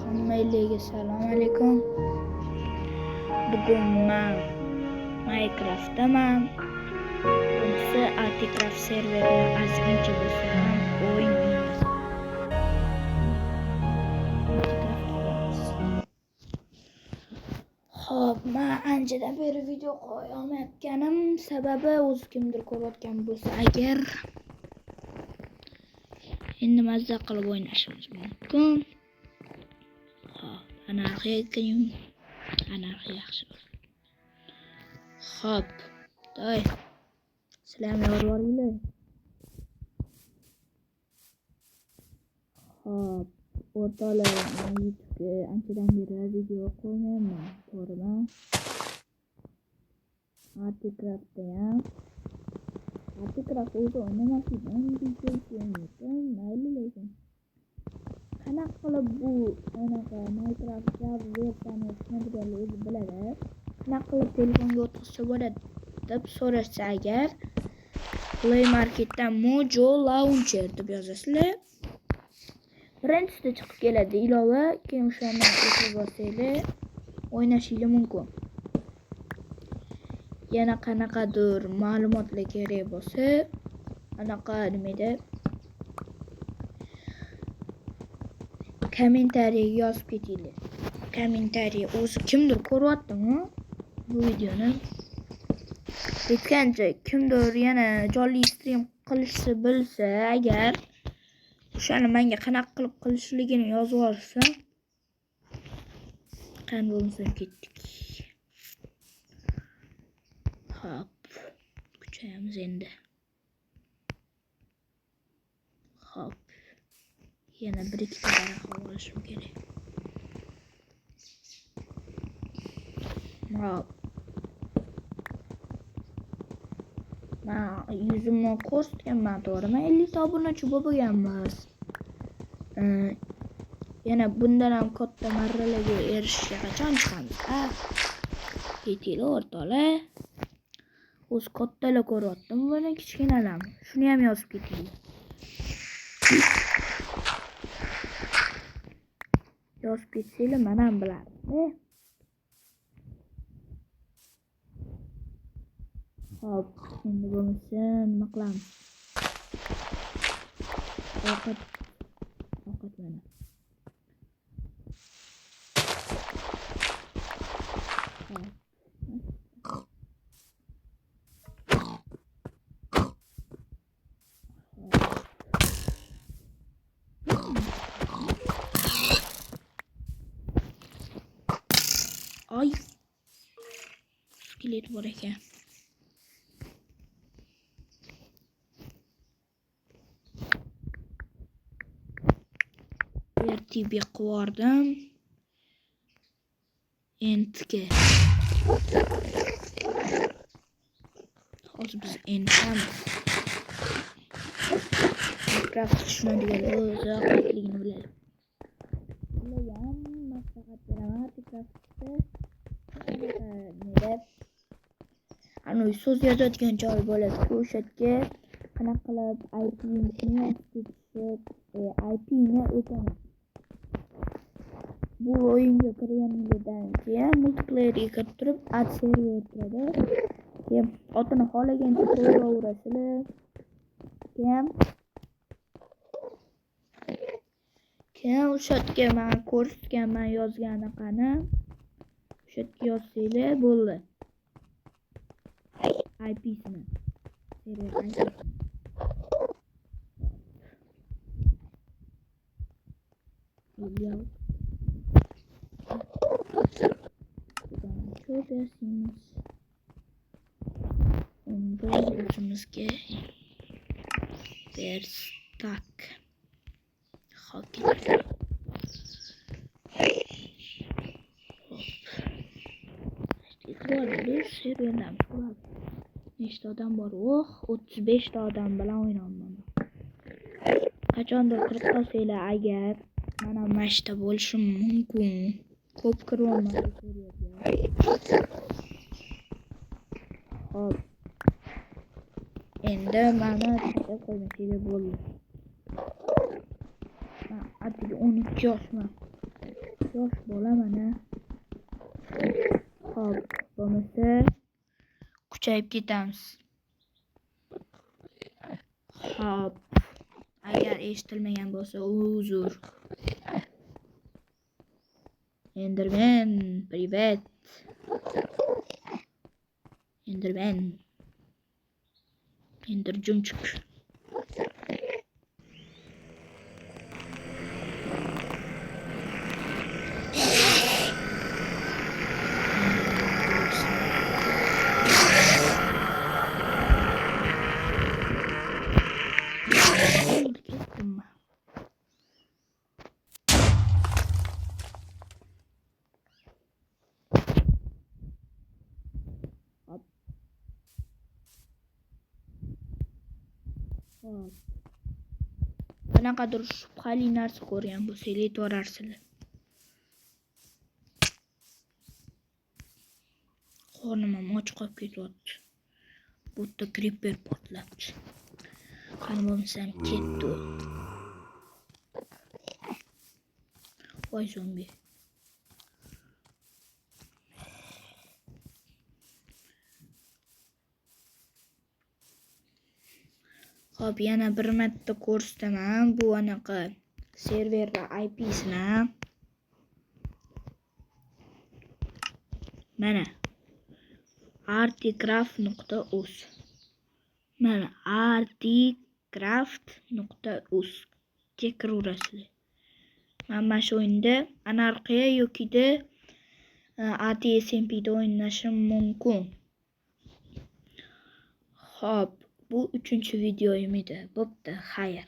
Hammaga salom alaykum. Bugun men Minecraft'daman. Bunisi Articraft serverini ozgincha bo'lsa ham o'ynaymiz. Xo'p, men anchadan beri video qo'ya olmayotganim sababi o'zi kimdir ko'rayotgan bo'lsa agar endi mazza qilib o'ynashimiz mumkin. Anarxiya yaxshi. Xo'p, doy. Sizlarni yorvoringlar. Xo'p, o'rtoqlar, men YouTube'ga anchadan beri video qo'ymayman, to'g'rimi? Articraft o'zi o'ynamaslikdan video mayli lekin. Qanaqa qilib bu Minecraft versiyani tushunadiganlar o'zi biladi. Qanaqa qilib telefonga o'tkazsa bo'ladi deb so'rashsa agar Play Marketdan Mojo Launcher deb yozasizlar. Birinchisida chiqib keladi ilova, keyin o'shani o'chirib olsanglar o'ynashingiz mumkin. Yana qanaqadir ma'lumotlar kerak bo'lsa, anaqa nimada kommentariyaga yozib ketinglar. Kommentariya o'zi kimdir ko'ryaptimi bu videoni? Aytgancha kimdir yana jonli stream qilishni bilsa agar o'shani menga qanaqa qilib qilishligini yozib yuborsa, qani bo'lmasam ketdik. Hop, kuchayamiz endi. Hop, yana bir ikkita daraxt olishim kerak. Hop, men yuzimni ko'rsatganman, to'g'rimi? 50 ta obunachi bo'lganmiz. Yana bundan ham katta marralarga erishishga qachon chiqamiz? Ketinglar o'rtoqlar. O'z kattalar ko'ryaptim, buni kichkinalar. Shuni ham yozib ketinglar. Yozib ketsanglar men ham bilaman. Hop, endi bo'lmasa nima qilamiz? Ovqat mana. Ay, skelet bor ekan. Vertiga qo'yardim. Entga. Hozir biz entamiz. Minecraft tushunadiganlar o'zi qatligini biladi. Ular ham maslahat beraman Articraftda. Ana so'z yozadigan joy bo'ladi. O'sha yerga qanaqa qilib IP-ni o'taman. Bu o'yinga kirganingizdan keyin multiplayerga kirib turib, ad server turadi. Keyin otini xohlagancha qo'yaverasizlar. Keyin o'sha yerga men ko'rsatganman yozgan qani. O'sha yerga yozsanglar bo'ldi. IP'sini. Server IP'sini. Ko'rasizmiz. Endi o'zimizga verstak. Hoki. Serverdan ko'rib. Nechta odam bor? 35 ta odam bilan o'ynayman. Qachondir kirib qolsanglar agar mana mashta bo'lishim mumkin. Ko'p kirolmayman serverga. Hop. Endi mana tashlab qo'ymasanglar bo'ldi. Men atigi 12 yoshman. yosh bo'lamana. Hop, bo'lmasa kuchayib ketamiz. Hop. Agar eshitilmagan bo'lsa, uzr. Enderman, привет. Enderman. Enderjunchik. Qanaqadir shubhali narsa ko'rgan bo'lsangiz aytvorarsizlar. Qornim ham och qolib ketyapti. Bu yerda creeper portlabdi. Qani bo'lmasam ketdi u. Voy zombi. Hop, yana bir marta ko'rsataman. Bu anaqa serverning IP'sini. Mana articraft.uz. Mana articraft.uz ga kiraverasizlar. Mana shu o'yinda anarxiya yoki ATSMP'da o'ynashim mumkin. Hop, bu 3-video edi. Bo'pti, xayr.